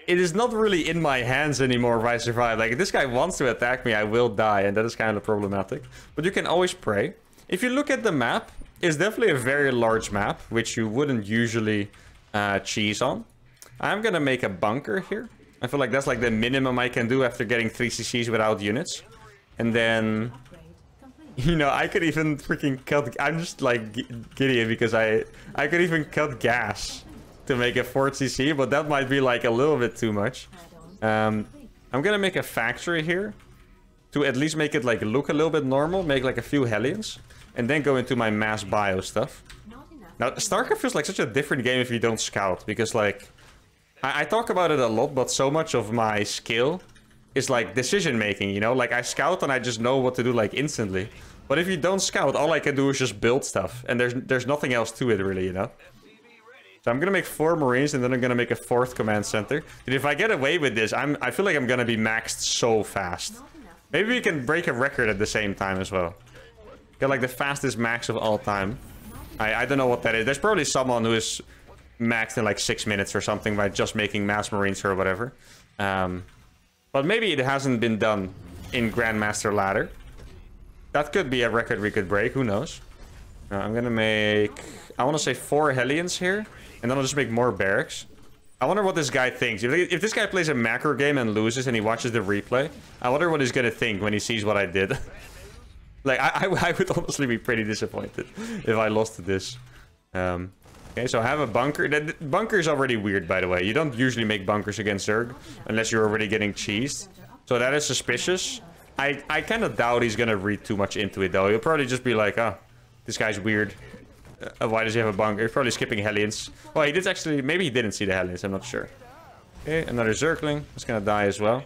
A: it is not really in my hands anymore if I survive. Like, if this guy wants to attack me, I will die, and that is kind of problematic. But you can always pray. If you look at the map, it's definitely a very large map, which you wouldn't usually cheese on. I'm gonna make a bunker here. I feel like that's like the minimum I can do after getting 3 CCs without units. And then, you know, I could even freaking cut... I'm just like giddy because I could even cut gas to make a 4cc, but that might be like a little bit too much. I'm gonna make a factory here to at least make it like look a little bit normal, make like a few Hellions, and then go into my mass bio stuff. Now, StarCraft feels like such a different game if you don't scout, because like, I talk about it a lot, but so much of my skill is like decision making, you know? Like I scout and I just know what to do like instantly. But if you don't scout, all I can do is just build stuff, and there's nothing else to it really, you know? So I'm gonna make 4 Marines, and then I'm gonna make a 4th command center. And if I get away with this, I feel like I'm gonna be maxed so fast. Maybe we can break a record at the same time as well. Get like the fastest max of all time. I don't know what that is. There's probably someone who is maxed in like 6 minutes or something by just making mass Marines or whatever. But maybe it hasn't been done in Grandmaster ladder. That could be a record we could break, who knows. I'm gonna make, I want to say 4 Hellions here, and then I'll just make more barracks. I wonder what this guy thinks. If this guy plays a macro game and loses and he watches the replay, I wonder what he's gonna think when he sees what I did. Like, I would honestly be pretty disappointed if I lost to this. Okay, so I have a bunker. That bunker is already weird, by the way. You don't usually make bunkers against Zerg unless you're already getting cheesed. So that is suspicious. I kind of doubt he's gonna read too much into it, though. He'll probably just be like, oh, this guy's weird. Why does he have a bunker? He's probably skipping Hellions. Well, he did actually... Maybe he didn't see the Hellions, I'm not sure. Okay, another Zergling. He's gonna die as well.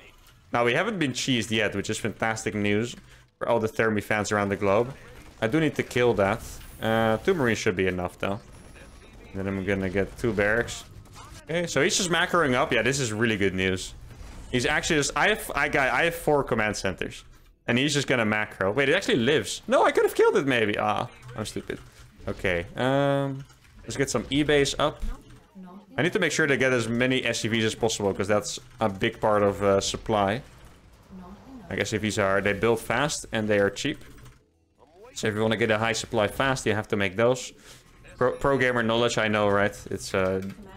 A: Now, we haven't been cheesed yet, which is fantastic news for all the Thermi fans around the globe. I do need to kill that. 2 Marines should be enough, though. And then I'm gonna get 2 barracks. Okay, so he's just macroing up. Yeah, this is really good news. He's actually just... I have 4 command centers. And he's just gonna macro. Wait, it actually lives. No, I could have killed it, maybe. Ah, I'm stupid. Okay, let's get some E-base up. I need to make sure to get as many SCVs as possible, because that's a big part of supply. I guess SCVs they build fast and they are cheap. So if you want to get a high supply fast, you have to make those. Pro gamer knowledge, I know, right? It's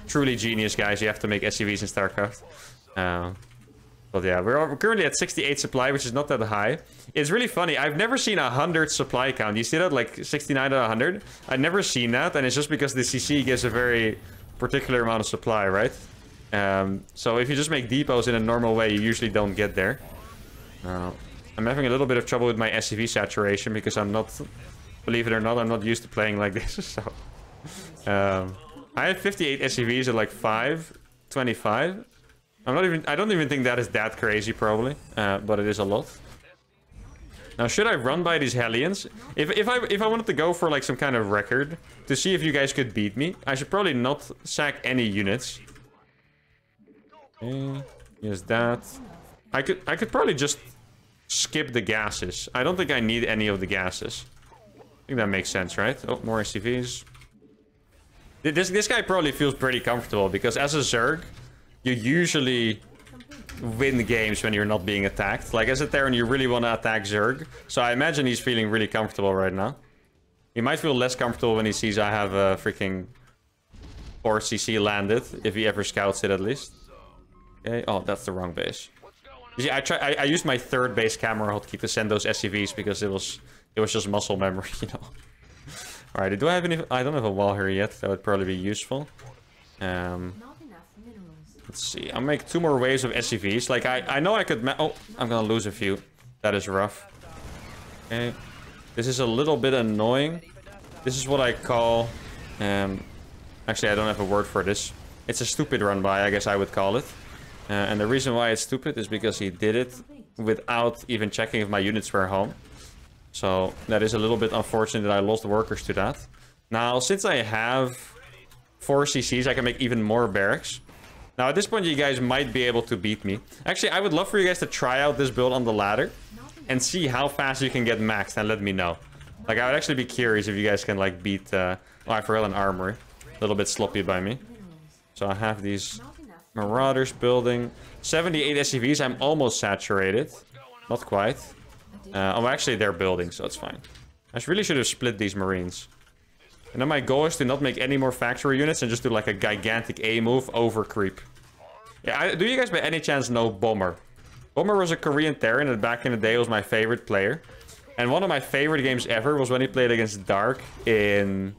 A: truly genius, guys. You have to make SCVs in StarCraft. But yeah, we're currently at 68 supply, which is not that high. It's really funny. I've never seen 100 supply count. You see that? Like 69 out of 100? I've never seen that, and it's just because the CC gives a very particular amount of supply, right? So if you just make depots in a normal way, you usually don't get there. I'm having a little bit of trouble with my SCV saturation because I'm not... Believe it or not, I'm not used to playing like this, so... I have 58 SCVs at like 525. I don't even think that is that crazy, probably. But it is a lot. Now, should I run by these Hellions? If I wanted to go for like some kind of record to see if you guys could beat me, I should probably not sack any units. Okay, here's that. I could probably just skip the gases. I don't think I need any of the gases. I think that makes sense, right? Oh, more SCVs. This guy probably feels pretty comfortable because as a Zerg, you usually win games when you're not being attacked. Like as a Terran, you really want to attack Zerg. So I imagine he's feeling really comfortable right now. He might feel less comfortable when he sees I have a freaking 4cc landed, if he ever scouts it at least. Okay, oh, that's the wrong base. You see, I used my 3rd base camera hotkey to send those SCVs because it was just muscle memory, you know. Alright, do I have any... I don't have a wall here yet. That would probably be useful. Let's see. I'll make 2 more waves of SCVs. Like, I know I could... Oh, I'm gonna lose a few. That is rough. Okay. This is a little bit annoying. This is what I call... actually, I don't have a word for this. It's a stupid run by, I guess I would call it. And the reason why it's stupid is because he did it without even checking if my units were home. So that is a little bit unfortunate that I lost workers to that. Now, since I have 4 CCs, I can make even more barracks. Now, at this point, you guys might be able to beat me. Actually, I would love for you guys to try out this build on the ladder and see how fast you can get maxed and let me know. Like, I would actually be curious if you guys can, like, beat... oh, I forgot an armory. A little bit sloppy by me. So I have these Marauders building. 78 SCVs. I'm almost saturated. Not quite. Oh, actually, they're building, so it's fine. I really should have split these Marines. And then my goal is to not make any more factory units and just do, like, a gigantic A move over creep. Yeah, do you guys by any chance know Bomber? Homer was a Korean Terran that back in the day was my favorite player. And one of my favorite games ever was when he played against Dark in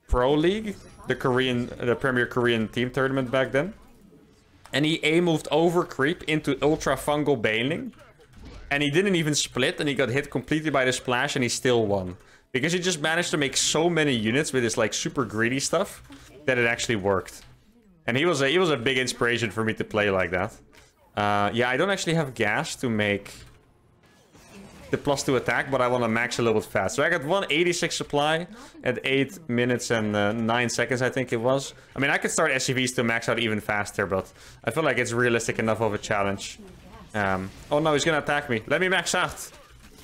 A: Pro League, the Premier Korean team tournament back then. And he A-moved over creep into Ultra Fungal Bailing. And he didn't even split, and he got hit completely by the splash, and he still won. Because he just managed to make so many units with his like super greedy stuff that it actually worked. And he was a big inspiration for me to play like that. Yeah, I don't actually have gas to make the +2 attack, but I want to max a little bit fast. So I got 186 supply at 8 minutes and 9 seconds, I think it was. I mean, I could start SCVs to max out even faster, but I feel like it's realistic enough of a challenge. Oh no, he's gonna attack me. Let me max out.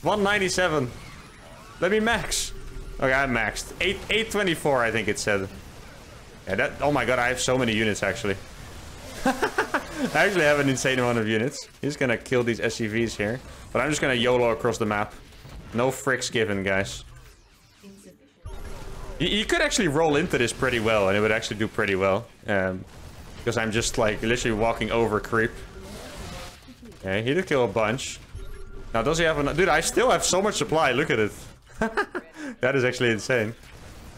A: 197. Let me max. Okay, I maxed. 824, I think it said. Yeah, that. Oh my god, I have so many units actually. I actually have an insane amount of units. He's gonna kill these SCVs here. But I'm just gonna YOLO across the map. No fricks given, guys. You could actually roll into this pretty well, and it would actually do pretty well. Because I'm just like literally walking over creep. Okay, he did kill a bunch. Now, does he have enough? Dude, I still have so much supply. Look at it. That is actually insane.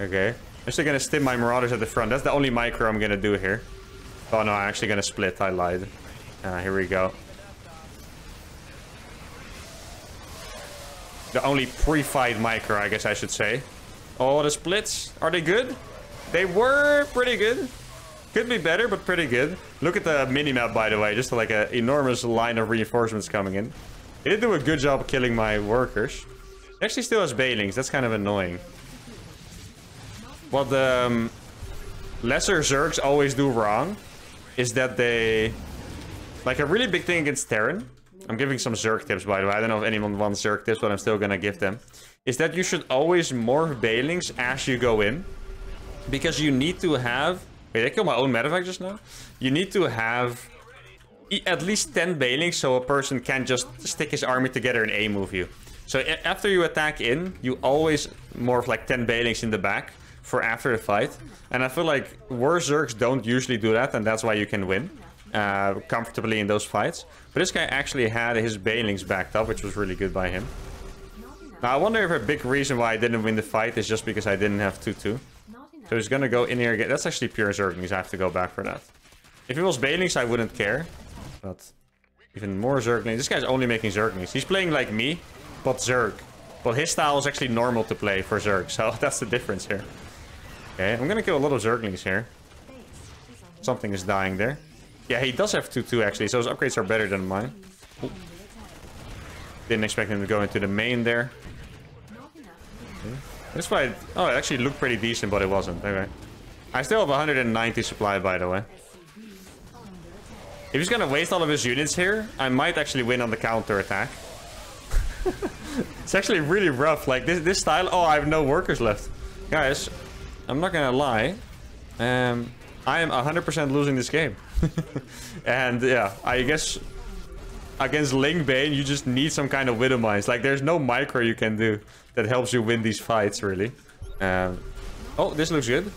A: Okay. I'm still gonna stim my Marauders at the front. That's the only micro I'm gonna do here. Oh no, I'm actually gonna split. I lied. Here we go. The only pre-fight micro, I guess I should say. Oh, the splits. Are they good? They were pretty good. Could be better, but pretty good. Look at the minimap, by the way. Just like an enormous line of reinforcements coming in. He did do a good job killing my workers. He actually still has Bailings. That's kind of annoying. What the lesser Zergs always do wrong is that they... Like a really big thing against Terran. I'm giving some Zerg tips, by the way. I don't know if anyone wants Zerg tips, but I'm still gonna give them. Is that you should always morph Bailings as you go in. Because you need to have... Wait, I killed my own medevac just now? You need to have at least 10 Bailings so a person can just stick his army together and A-move you. So after you attack in, you always morph like 10 Bailings in the back for after the fight. And I feel like worse Zergs don't usually do that, and that's why you can win comfortably in those fights. But this guy actually had his Bailings backed up, which was really good by him. Now, I wonder if a big reason why I didn't win the fight is just because I didn't have 2-2. So he's gonna go in here again. That's actually pure Zerglings. I have to go back for that. If it was Bailings, I wouldn't care. But even more Zerglings. This guy's only making Zerglings. He's playing like me, but Zerg. But his style is actually normal to play for Zerg. So that's the difference here. Okay, I'm gonna kill a lot of Zerglings here. Something is dying there. Yeah, he does have 2-2 actually. So his upgrades are better than mine. Ooh. Didn't expect him to go into the main there. Okay. This fight, oh, it actually looked pretty decent, but it wasn't. Okay. I still have 190 supply, by the way. If he's gonna waste all of his units here, I might actually win on the counter attack. It's actually really rough. Like this style. Oh, I have no workers left, guys. I'm not gonna lie. I am 100% losing this game. And yeah, I guess against Lingbane, you just need some kind of Widow Mines. Like, there's no micro you can do that helps you win these fights, really. Oh, this looks good.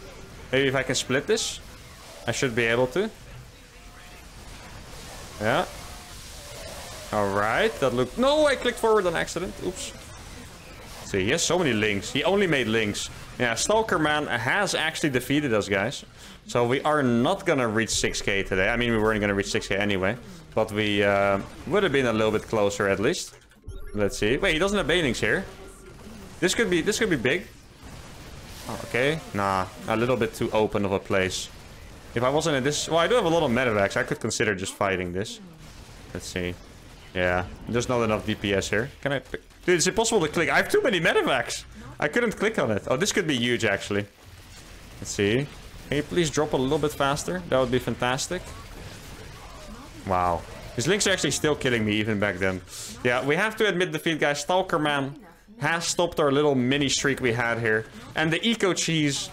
A: Maybe if I can split this, I should be able to. Yeah. Alright, that looked... No, I clicked forward on accident. Oops. See, he has so many links. He only made links. Yeah, Stalker Man has actually defeated us, guys. So we are not gonna reach 6k today. I mean, we weren't gonna reach 6k anyway. But we would have been a little bit closer, at least. Let's see. Wait, he doesn't have Banings here. This could be big. Oh, okay. Nah, a little bit too open of a place. If I wasn't in this... Well, I do have a lot of medevacs. I could consider just fighting this. Let's see. Yeah, there's not enough DPS here. Can I... Dude, it's impossible to click. I have too many medevacs. I couldn't click on it. Oh, this could be huge, actually. Let's see. Can you please drop a little bit faster? That would be fantastic. Wow. His links are actually still killing me, even back then. Yeah, we have to admit defeat, guys. Stalker Man has stopped our little mini streak we had here. And the Eco Cheese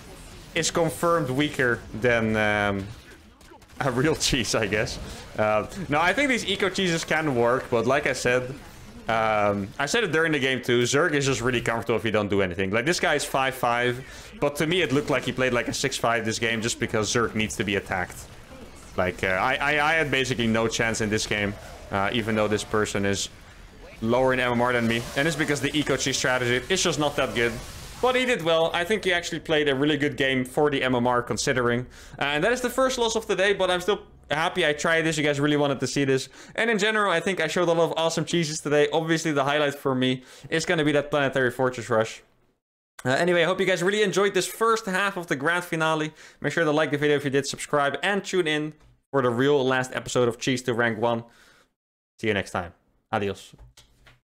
A: is confirmed weaker than a real cheese, I guess. No, I think these Eco Cheeses can work, but like I said it during the game too, Zerg is just really comfortable if you don't do anything. Like, this guy is 5-5, but to me it looked like he played like a 6-5 this game just because Zerg needs to be attacked. Like, I had basically no chance in this game even though this person is lower in MMR than me. And it's because the eco-cheat strategy is just not that good. But he did well. I think he actually played a really good game for the MMR considering. And that is the first loss of the day, but I'm still happy I tried this. You guys really wanted to see this. And in general, I think I showed a lot of awesome cheeses today. Obviously, the highlight for me is going to be that Planetary Fortress Rush. Anyway, I hope you guys really enjoyed this first half of the grand finale. Make sure to like the video if you did, subscribe, and tune in for the real last episode of Cheese to Rank 1. See you next time. Adios.